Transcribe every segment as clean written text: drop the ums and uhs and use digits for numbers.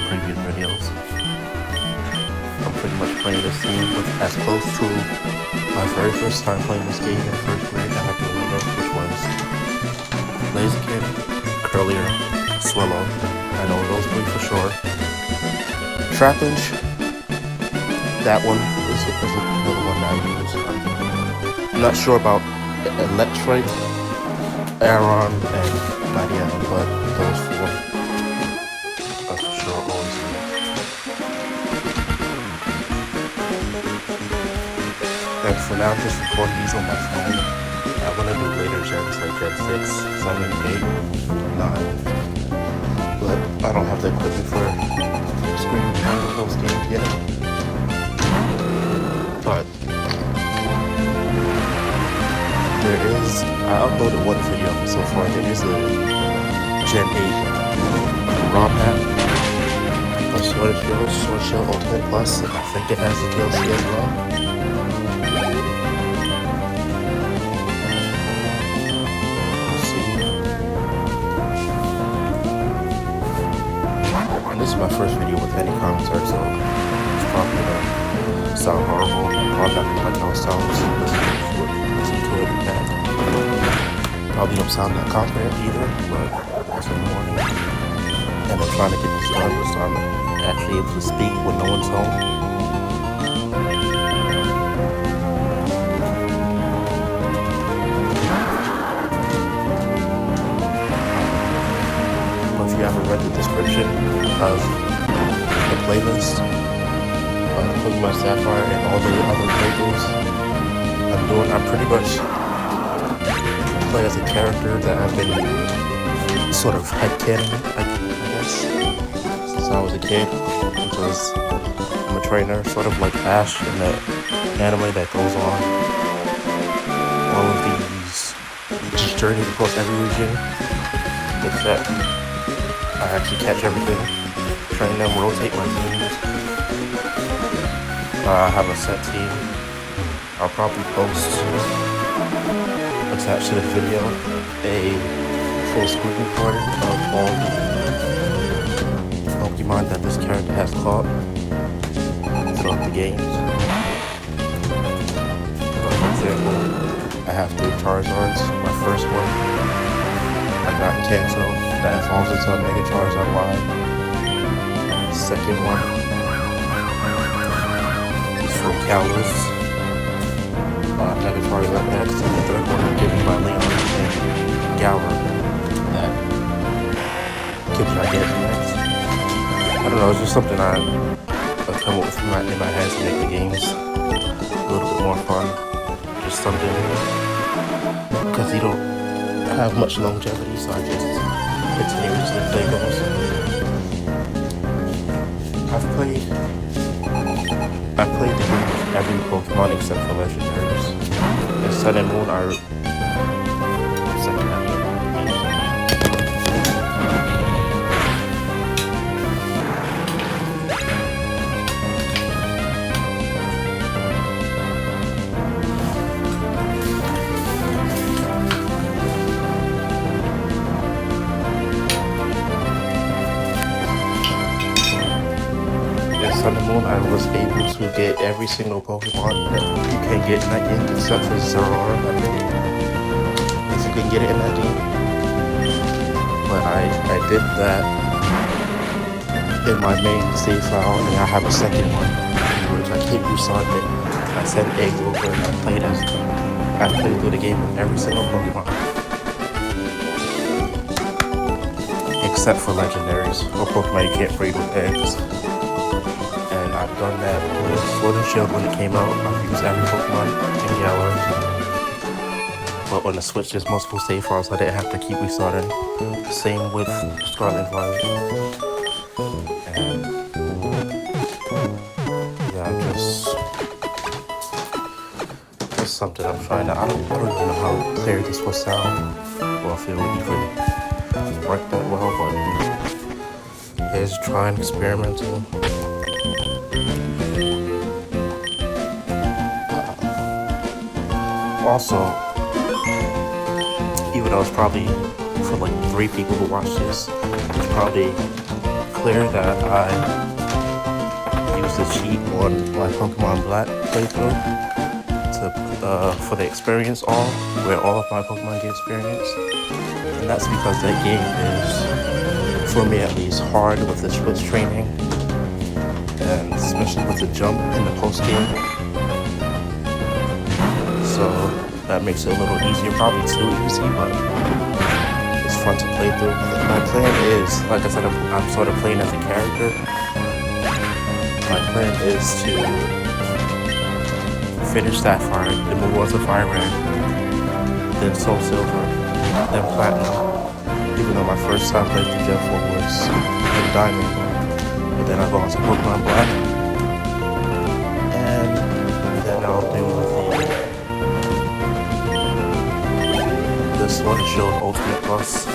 Previous videos. I'm pretty much playing this game with as close to my very first time playing this game in first grade that I can remember, which was Blaziken, Curlier, Swallow. I know those three for sure. Trapinch, that one is another one that I use. I'm not sure about Electrite, Aron, and Nadia, but those four. And for now, I'm just recording these on my phone. I'm gonna do later gens like Gen 6, 7, 8, 9. But I don't have the equipment for screen recording those games yet. But there is, I uploaded one video so far. There is a Gen 8 ROM hack of Sword Shield Ultimate Plus, and I think it has a DLC as well. This is my first video with any commentary, so it's probably gonna sound horrible. I'm not gonna like how it sounds. Listen to it back. Probably don't sound that confident either, but it's in the morning. And I'm trying to get this done so I'm actually able to speak when no one's home. If you haven't read the description of the playlist of Pokémon Sapphire and all the other playthroughs I'm pretty much play as a character that I've been sort of headcanon, I guess, since I was a kid, because I'm a trainer, sort of like Ash in the anime that goes on all of these journeys across every region, except I actually catch everything, train them, rotate my teams. I have a set team. I'll probably post, attached to the video, a full screen recording of all the Pokemon that this character has caught throughout the games. For example, I have 3 Charizards. My first one I got in Kanto. That evolves into a Mega Charizard Y. Second one is from Kalos. Mega Charizard X. And the third one is given by Leon and Galar. That Kid I get next. I don't know, it's just something I come up with in my head to make the games a little bit more fun. Just something, because you don't have much longevity, so I just continuously play those. I played the game with every Pokemon except for Legendaries. In Sun and Moon, second after. Sun and Moon, I was able to get every single Pokemon that you can get in that game except for Zeraora, I think. If you can get it in that game. But I did that in my main save file, and I have a second one, which I keep restarting it. I sent eggs over and I played through the game with every single Pokemon. Except for Legendaries, or Pokemon you can't breed with eggs. I've done that with Sword and Shield when it came out. I've used every Pokemon in Yellow. But on the Switch, there's multiple save files, so I didn't have to keep restarting. Same with Scarlet and Violet. And something I'm trying to. I don't even know how clear this will sound, or if it would even work that well. But it's trying experimental. Also, even though it's probably for like 3 people who watch this, it's probably clear that I used the cheat on my Pokemon Black playthrough for the experience where all of my Pokemon get experience. And that's because that game is, for me at least, hard with the switch training, and especially with the jump in the post game. So that makes it a little easier, probably too easy, but it's fun to play through. My plan is, like I said, I'm sort of playing as a character. My plan is to finish Sapphire, then move on to Fire Red, then Soul Silver, then Platinum. Even though my first time playing through Gen 4 was in Diamond, but then I go on to Pokemon Black, and then I'll do the Sword and Shield Ultimate Plus.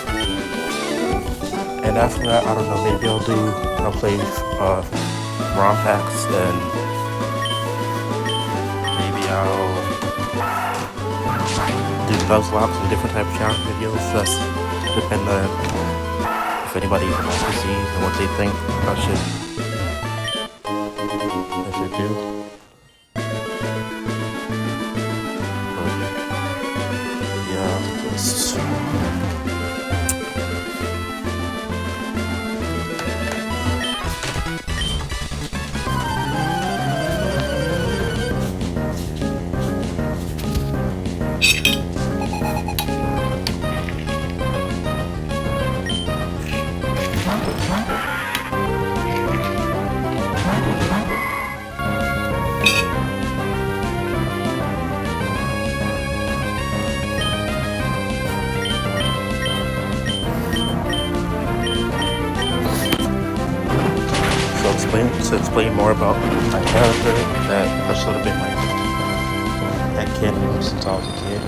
And after that, I don't know, maybe I'll play ROM packs, and maybe I'll do Nuzlocke and different type of challenge videos. That's depending on if anybody wants to see and what they think I should do. But yeah, to explain more about my character that's sort of been my headcanon since I was a kid.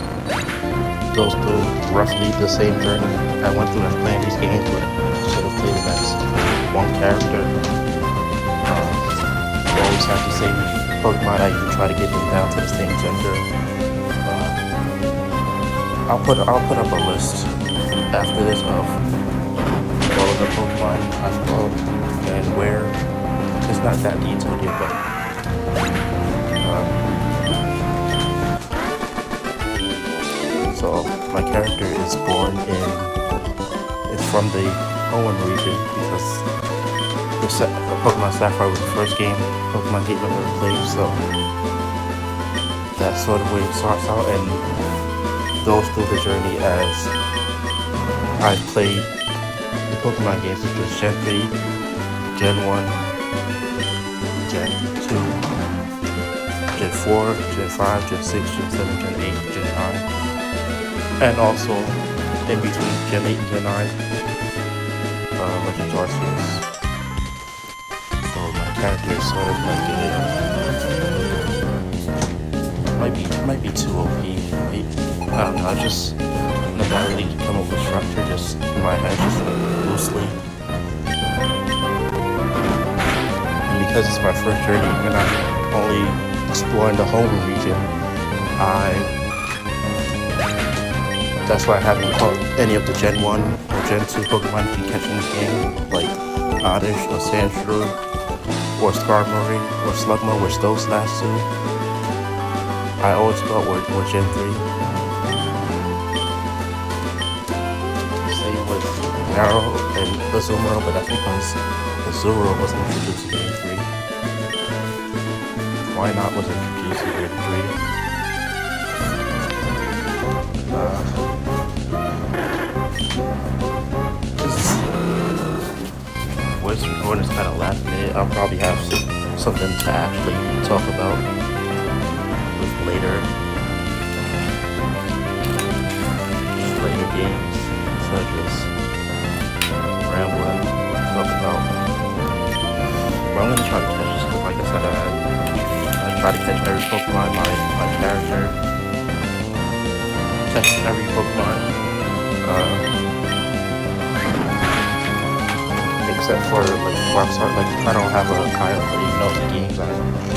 Goes through roughly the same journey I went through as playing these games, but sort of played as one character. You always have the same Pokemon that you try to get them down to the same gender. I'll put up a list after this of all of the Pokemon I've called and where. It's not that detailed yet, but so my character is from the Owen region, because Pokemon Sapphire was the first Pokemon game I ever played, so that's sort of where it starts out and goes through the journey as I've played the Pokemon games, which was Gen 3, Gen 1, Gen 2, Gen 4, Gen 5, Gen 6, Gen 7, Gen 8, Gen 9, and also in between Gen 8 and Gen 9, Legends Arceus. So my character is sort of like might be too OP. I don't know, I just never really come up with structure, just in my head, just loosely. Because it's my first journey and I'm only exploring the home region, that's why I haven't caught any of the Gen 1 or Gen 2 Pokemon you can catch in this game, like Oddish or Sandshrew or Skarmory or Slugma, which those last two I always thought were Gen 3. Same with Narrow and Azumarill, but that's because Azumarill wasn't introduced in Gen 3. Why not was introduced in Gen 3? Voice recording is kind of last minute. I'll probably have something to actually talk about with later games, so just rambling, talk about. But I'm gonna try to catch this, like I said, I try to catch every Pokemon, my character, catch every Pokemon. Except for like Rockstar, like I don't have a Kyogre, even though the games I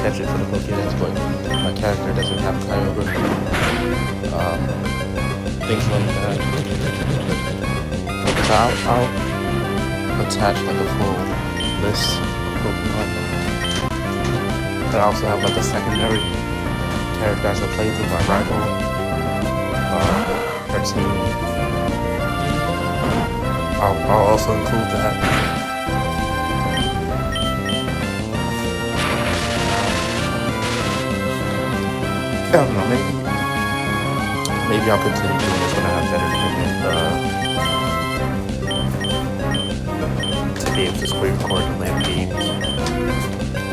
catch it for the Pokédex, but my character doesn't have Kyogre. Things like that. So I'll attach like a full list of Pokemon. And I also have like a secondary character as I play through my rival. Her team. I'll also include that. I don't know, maybe I'll continue doing this when I have better equipment to be able to screen record and live games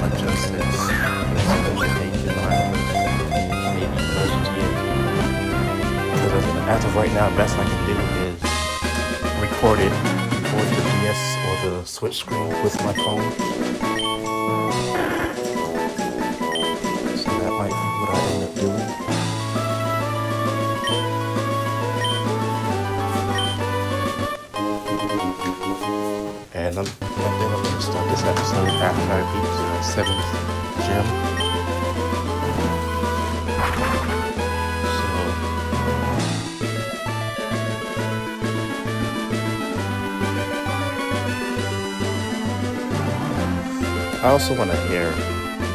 like Justice, maybe because as of right now, best I can do is record it for the DS or the Switch screen with my phone. So that might be what I end up doing. And I think I'm going to start this episode after I beat the 7th gym. I also want to hear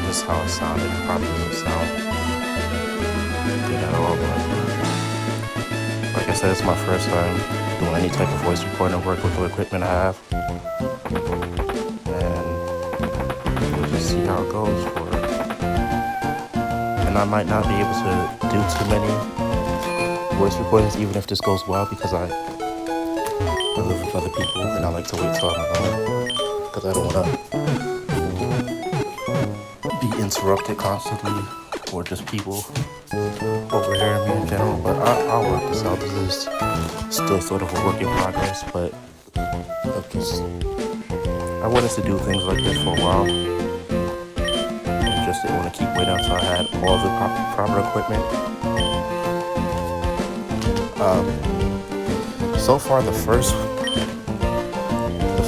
just how it sounded. It probably doesn't sound good at all, but like I said, it's my first time doing any type of voice recording work with the equipment I have. And we'll just see how it goes for it. And I might not be able to do too many voice recordings even if this goes well, because I live with other people and I like to wait till I'm alone, because I don't want to be interrupted constantly, or just people overhearing me in general. But I'll work this out. This is still sort of a work in progress, but I wanted to do things like this for a while, and just didn't want to keep waiting until I had all the proper equipment. So far, the first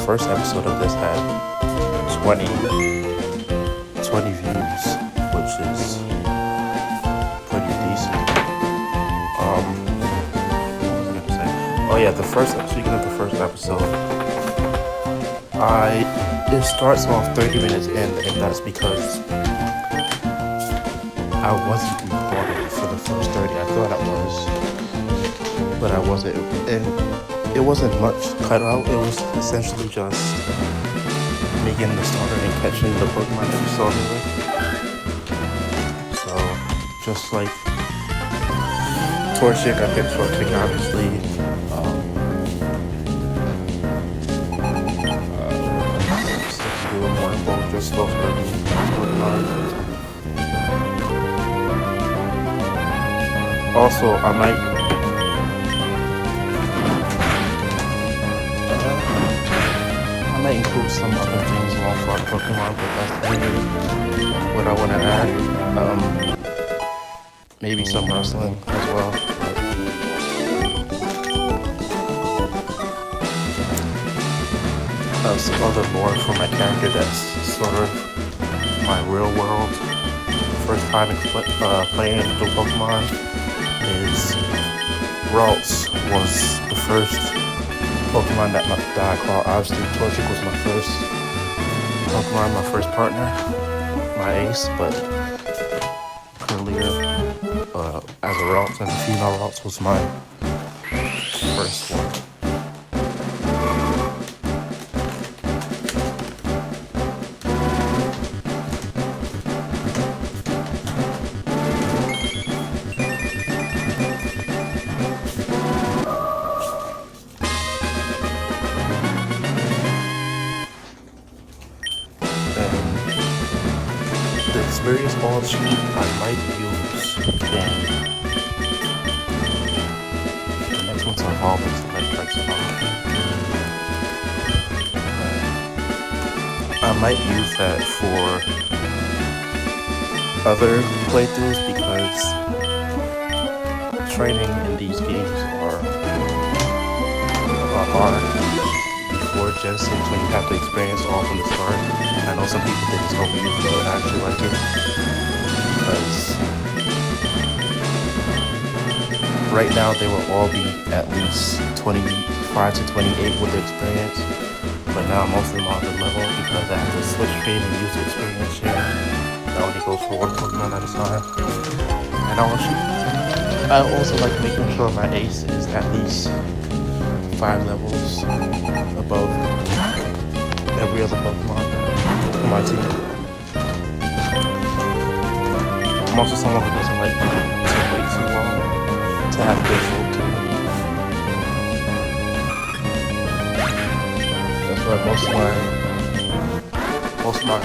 episode of this had 20 views, which is pretty decent. What was I gonna say? Oh yeah, speaking of the first episode, it starts off 30 minutes in, and that's because I wasn't recording for the first 30. I thought I was, but I wasn't, and it wasn't much cut out. It was essentially just me getting the starter and catching the Pokemon that we started with. So, just like Torchic, I picked Torchic, obviously. Just slow for also, I might include some other things along for our Pokemon, but that's really what I want to add. Maybe some wrestling as well. Some other lore for my character that's sort of my real world. First time playing the Pokemon is Ralts was the first Pokemon that I caught. Obviously, Torchic was my first Pokemon, my first partner, my ace, but Curlier as a Ralts, as a female Ralts, was my first one. The experience ball sheet I might use again. The next one's evolving, so that breaks it off. I might use that for other playthroughs, because training in these games are hard before Genesis when you have to experience all from the start. I know some people think it's overused, but I actually like it because right now they will all be at least 25 to 28 with the experience. But now most of them are on the level because I have to switch trade and use the experience share. I only go for one Pokemon at a time. And I also like making sure my ace is at least 5 levels above every other Pokemon on my team. I'm also someone who doesn't like to wait too long to have a good full team. That's why most of my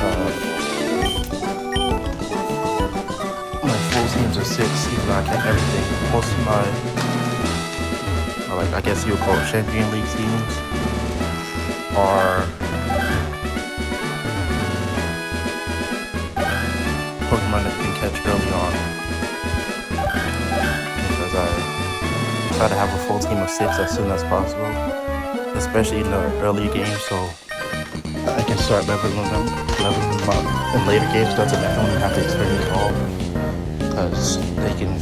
full teams are 6, even though I can't everything. Most of my I guess you would call it Champion League teams are Pokemon that you can catch early on, because I try to have a full team of 6 as soon as possible, especially in the early games, so I can start leveling them up in later games. Doesn't matter when you have to experience all, because they can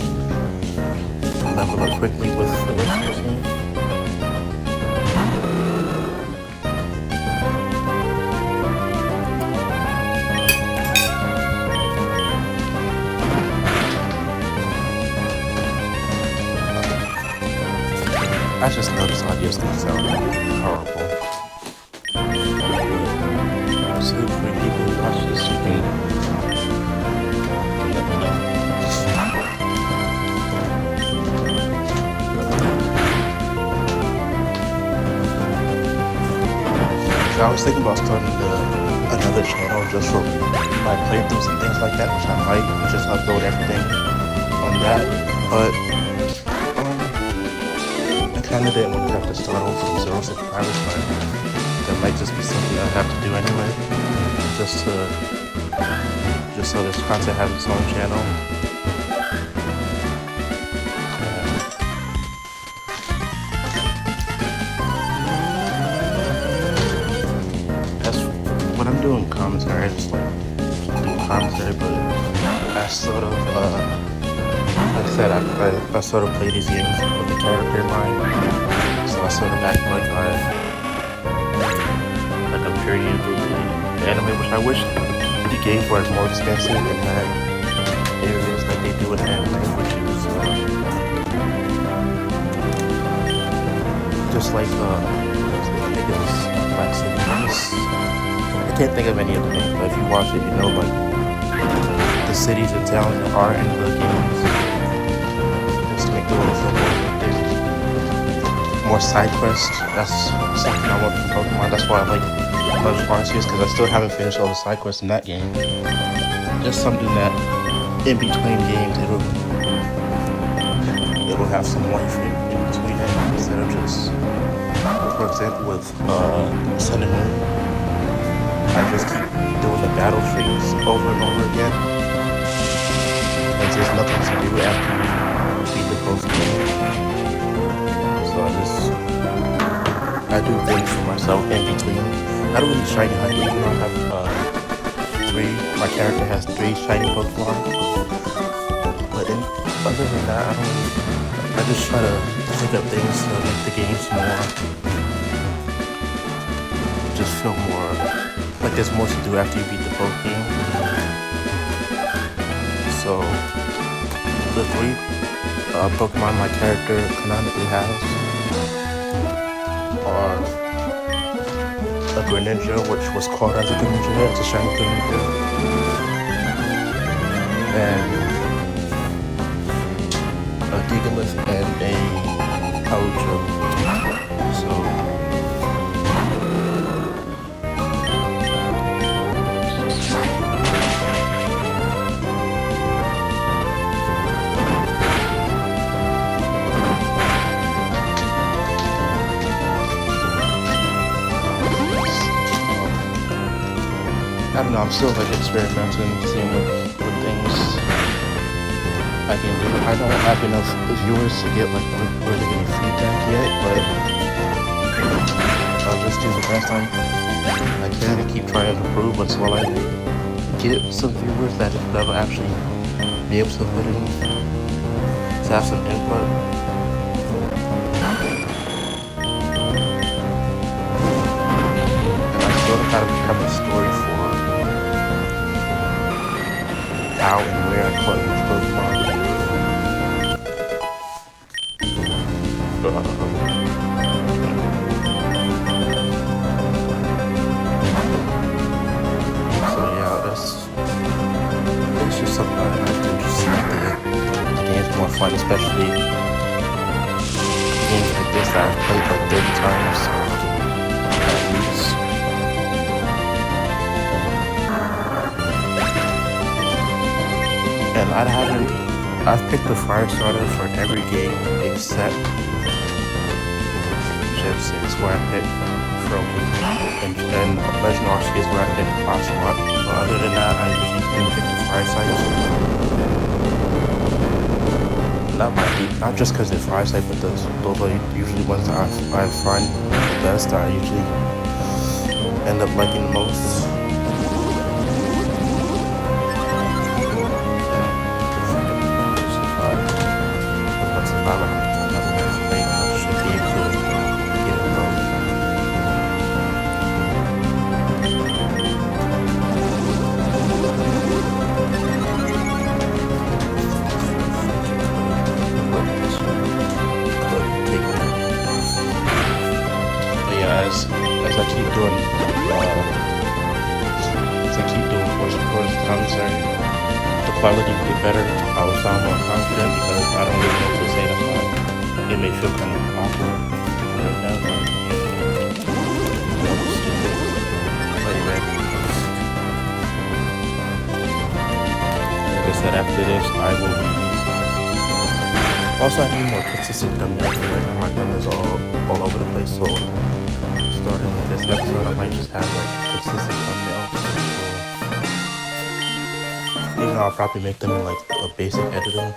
level up quickly with the rest of the team. I just noticed audio still sound horrible. So for people who watch this, you can let me know. I was thinking about starting another channel just for my playthroughs and things like that, which I might just upload everything on that, but I kind of didn't want to have to start over from 0 subscribers, but that might just be something I have to do anyway, just so this content has its own channel. When I'm doing commentary, I just like do commentary, but I sort of, like I said, I sort of play these games with the character in mind, so I sort of act like a period with the anime, which I wish the games were more expensive and had areas like they do in anime, which is just like I think it was Black City. I can't think of any of the names, but if you watch it, you know, like the cities and towns that are in the games, just to make the world feel more side quests. That's something I want from Pokemon. That's why I like Legends Arceus, because I still haven't finished all the side quests in that game. Just something that in between games it'll have some life in between it, instead of just, for example, with Sun and Moon, I just keep doing the battle trees over and over again, and there's nothing to do after you beat the post game. So I do things for myself in between. I don't really shiny hunt, even though I have 3. My character has 3 shiny Pokemon, but other than that, I just try to pick up things to make the games just feel more like there's more to do after you beat the Poke game. So the 3 Pokemon my character canonically has are a Greninja, which was caught as a Greninja, it's a shiny Greninja, and a Gigalith and a Haujo. So I don't know, I'm still like experimenting, seeing what things I I don't have enough viewers to get like really any feedback yet, but I'll just do the best I can and keep trying to improve until I get some viewers that'll actually be able to put in to have some input. And I sort of have a story for how and where I caught each Pokemon. So yeah, it's just something I do just see the game's more fun, especially games like this that I've played like 30 times at least. And I've picked the Fire Starter for every game except Gen 6 where I picked Frozen, and Legend Arceus is where I picked Oshawott. But other than that, I usually do pick the Fire Sites. Not just because they're Fire Site, but those are usually ones that I find the best, that I usually end up liking the most. As I keep doing voice commentary, the quality will get better. I will sound more confident because I don't really know what to say. That's why it may feel kind of awkward right now. But anyway, like I said, after this, I will be. Also, I need more consistent thumbnails. Right now, my thumb is all over the place. So starting with this episode, I might just have like consistent thumbnails. Even though I'll probably make them in like a basic editing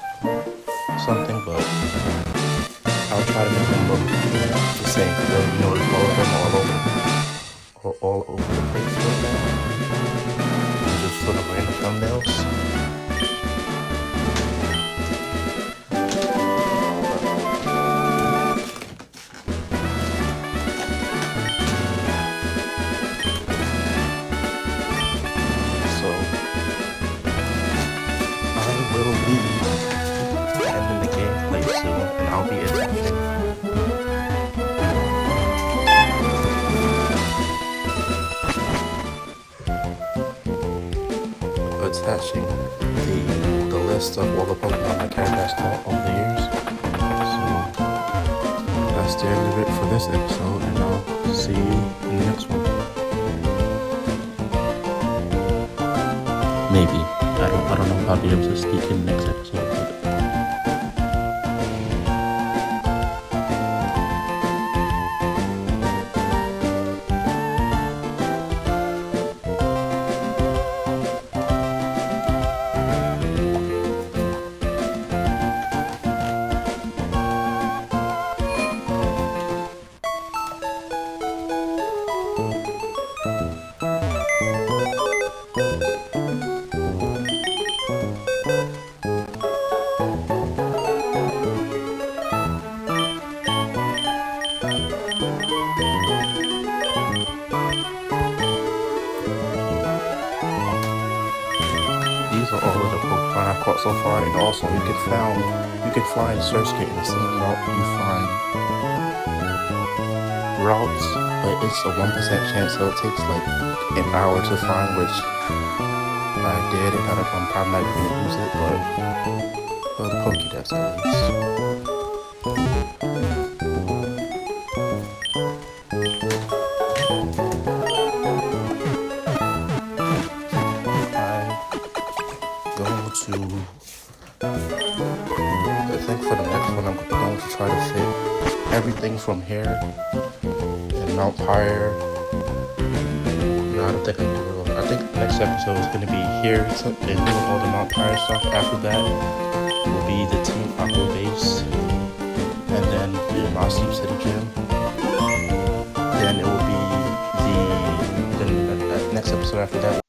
something, but I'll try to make them look the same because you know all of them are all over the place right now. And just sort of random thumbnails. Attaching the list of all the Pokemon my character has caught over the years. So that's the end of it for this episode, and I'll see you in the next one. Maybe. I don't know if I'll be able to sneak in the next episode, but all of the Pokemon I've caught so far, and also you can find Surskit in the same route you find routes, but it's a 1% chance, so it takes like an hour to find, which I did, and I'm probably not going to use it, but the Pokédex at least. I think for the next one I'm going to try to fit everything from here and Mount Pyre. No, I don't think I can do it. I think the next episode is going to be here and doing all the Mount Pyre stuff. After that, will be the Team Aqua base, and then the Moss Deep City Gym. Then it will be the next episode after that.